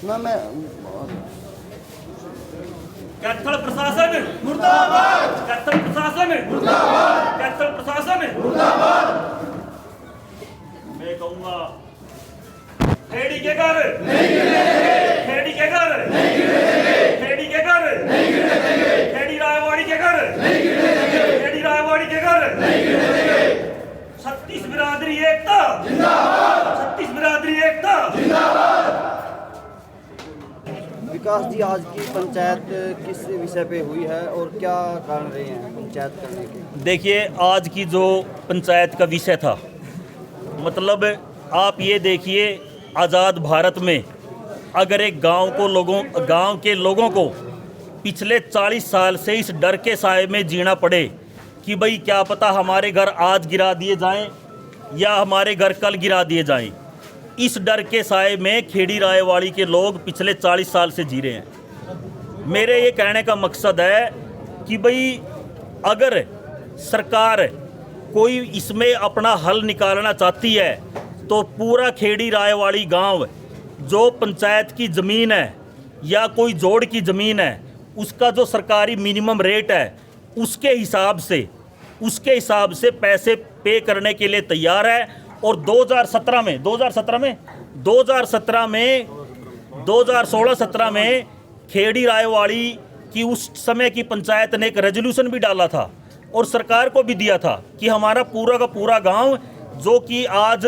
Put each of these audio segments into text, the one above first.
ना मैं कैथल प्रशासन मुर्दाबाद, कैथल प्रशासन मुर्दाबाद, कैथल प्रशासन मुर्दाबाद। मैं कहूंगा खेड़ी के घर नहीं गिरने देंगे, खेड़ी के घर नहीं गिरने देंगे, खेड़ी के घर नहीं गिरने देंगे, खेड़ी रायवाड़ी के घर नहीं गिरने देंगे, खेड़ी रायवाड़ी के घर नहीं गिरने देंगे। 36 बिरादरी एकता जिंदाबाद, 36 बिरादरी एकता जिंदाबाद। विकास जी, आज की पंचायत किस विषय पे हुई है और क्या कारण रहे हैं पंचायत करने के? देखिए, आज की जो पंचायत का विषय था, मतलब आप ये देखिए, आज़ाद भारत में अगर एक गांव के लोगों को पिछले 40 साल से इस डर के साए में जीना पड़े कि भाई क्या पता हमारे घर आज गिरा दिए जाएं या हमारे घर कल गिरा दिए जाएं, इस डर के साए में खेड़ी रायवाड़ी के लोग पिछले 40 साल से जी रहे हैं। मेरे ये कहने का मकसद है कि भाई अगर सरकार कोई इसमें अपना हल निकालना चाहती है तो पूरा खेड़ी रायवाड़ी गांव जो पंचायत की ज़मीन है या कोई जोड़ की ज़मीन है, उसका जो सरकारी मिनिमम रेट है उसके हिसाब से पैसे पे करने के लिए तैयार है। और 2016-17 में खेड़ी रायवाड़ी की उस समय की पंचायत ने एक रेजोल्यूशन भी डाला था और सरकार को भी दिया था कि हमारा पूरा का पूरा गांव जो कि आज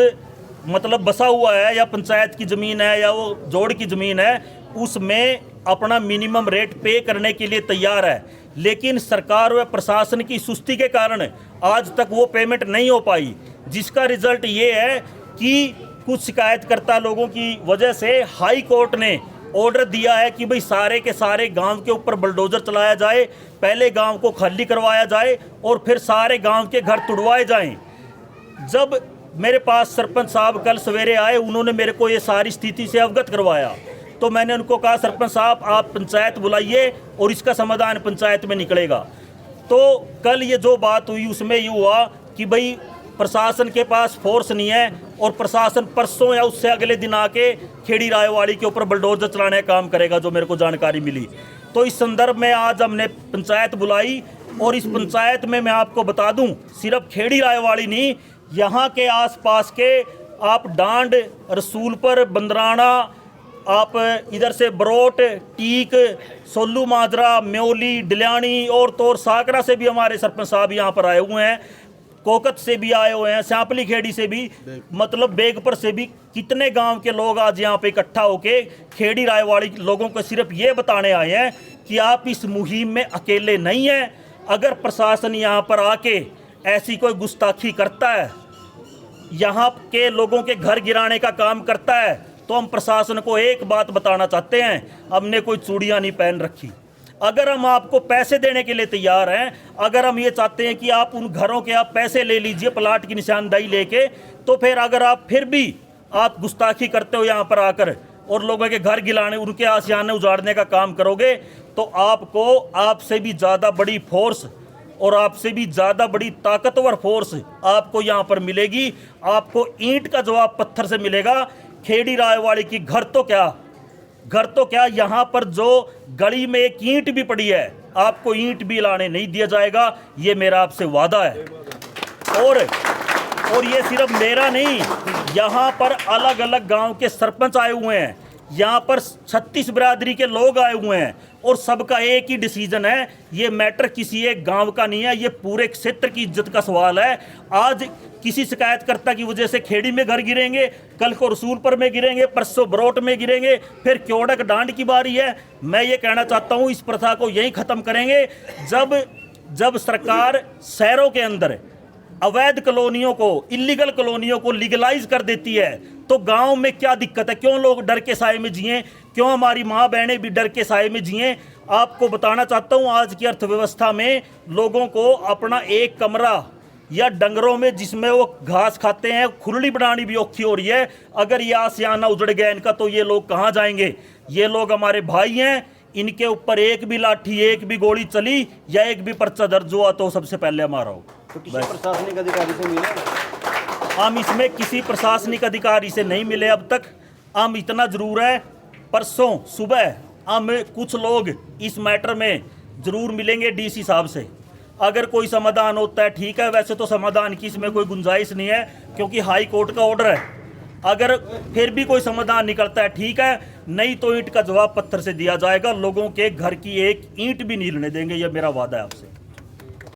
मतलब बसा हुआ है या पंचायत की ज़मीन है या वो जोड़ की ज़मीन है, उसमें अपना मिनिमम रेट पे करने के लिए तैयार है। लेकिन सरकार व प्रशासन की सुस्ती के कारण आज तक वो पेमेंट नहीं हो पाई, जिसका रिजल्ट ये है कि कुछ शिकायतकर्ता लोगों की वजह से हाई कोर्ट ने ऑर्डर दिया है कि भाई सारे के सारे गांव के ऊपर बुलडोजर चलाया जाए, पहले गांव को खाली करवाया जाए और फिर सारे गांव के घर तुड़वाए जाएं। जब मेरे पास सरपंच साहब कल सवेरे आए, उन्होंने मेरे को ये सारी स्थिति से अवगत करवाया, तो मैंने उनको कहा सरपंच साहब आप पंचायत बुलाइए और इसका समाधान पंचायत में निकलेगा। तो कल ये जो बात हुई उसमें ये हुआ कि भाई प्रशासन के पास फोर्स नहीं है और प्रशासन परसों या उससे अगले दिन आके खेड़ी रायवाड़ी के ऊपर बुलडोजर चलाने का काम करेगा, जो मेरे को जानकारी मिली। तो इस संदर्भ में आज हमने पंचायत बुलाई और इस पंचायत में मैं आपको बता दूं, सिर्फ खेड़ी रायवाड़ी नहीं, यहाँ के आसपास के आप डांड, रसूलपुर, बंदराना, आप इधर से बरोट, टीक, सोलू माजरा, म्योली, डिल्यानी और तोर साकरा से भी हमारे सरपंच साहब यहाँ पर आए हुए हैं, कोकत से भी आए हुए हैं, श्यापली खेड़ी से भी, मतलब बेगपुर से भी। कितने गांव के लोग आज यहाँ पे इकट्ठा होके खेड़ी रायवाड़ी लोगों को सिर्फ ये बताने आए हैं कि आप इस मुहिम में अकेले नहीं हैं। अगर प्रशासन यहाँ पर आके ऐसी कोई गुस्ताखी करता है, यहाँ के लोगों के घर गिराने का काम करता है, तो हम प्रशासन को एक बात बताना चाहते हैं, हमने कोई चूड़ियाँ नहीं पहन रखी। अगर हम आपको पैसे देने के लिए तैयार हैं, अगर हम ये चाहते हैं कि आप उन घरों के आप पैसे ले लीजिए प्लाट की निशानदाही लेके, तो फिर अगर आप फिर भी आप गुस्ताखी करते हो यहाँ पर आकर और लोगों के घर गिराने, उनके आशियाने उजाड़ने का काम करोगे, तो आपको आपसे भी ज़्यादा बड़ी फोर्स और आपसे भी ज़्यादा बड़ी ताकतवर फोर्स आपको यहाँ पर मिलेगी। आपको ईंट का जवाब पत्थर से मिलेगा। खेड़ी रायवाड़ी की घर तो क्या, यहाँ पर जो गली में एक ईंट भी पड़ी है, आपको ईंट भी लाने नहीं दिया जाएगा, ये मेरा आपसे वादा है। और ये सिर्फ मेरा नहीं, यहाँ पर अलग अलग गांव के सरपंच आए हुए हैं, यहाँ पर 36 बिरादरी के लोग आए हुए हैं और सबका एक ही डिसीजन है, ये मैटर किसी एक गांव का नहीं है, ये पूरे क्षेत्र की इज्जत का सवाल है। आज किसी शिकायतकर्ता की वजह से खेड़ी में घर गिरेंगे, कल को रसूलपुर में गिरेंगे, परसों बरोट में गिरेंगे, फिर क्योड़क डांड की बारी है। मैं ये कहना चाहता हूँ इस प्रथा को यहीं ख़त्म करेंगे जब सरकार शहरों के अंदर अवैध कॉलोनियों को, इलीगल कॉलोनियों को लीगलाइज कर देती है, तो गांव में क्या दिक्कत है? क्यों लोग डर के साए में जिएं? क्यों हमारी माँ बहनें भी डर के साए में जिएं? आपको बताना चाहता हूँ, आज की अर्थव्यवस्था में लोगों को अपना एक कमरा या डंगरों में जिसमें वो घास खाते हैं, खुरली बनानी भी औखी हो रही है। अगर ये आसियाना उजड़ गया इनका, तो ये लोग कहाँ जाएंगे? ये लोग हमारे भाई हैं, इनके ऊपर एक भी लाठी, एक भी गोली चली या एक भी पर्चा दर्ज हुआ तो सबसे पहले हमारा हो। तो किसी प्रशासनिक अधिकारी से मिले? हम इसमें किसी प्रशासनिक अधिकारी से नहीं मिले अब तक। हम इतना ज़रूर है परसों सुबह हम कुछ लोग इस मैटर में ज़रूर मिलेंगे डीसी साहब से। अगर कोई समाधान होता है ठीक है, वैसे तो समाधान की इसमें कोई गुंजाइश नहीं है क्योंकि हाई कोर्ट का ऑर्डर है। अगर फिर भी कोई समाधान निकलता है ठीक है, नहीं तो ईंट का जवाब पत्थर से दिया जाएगा। लोगों के घर की एक ईंट भी नहीं हिलने देंगे, यह मेरा वादा है आपसे।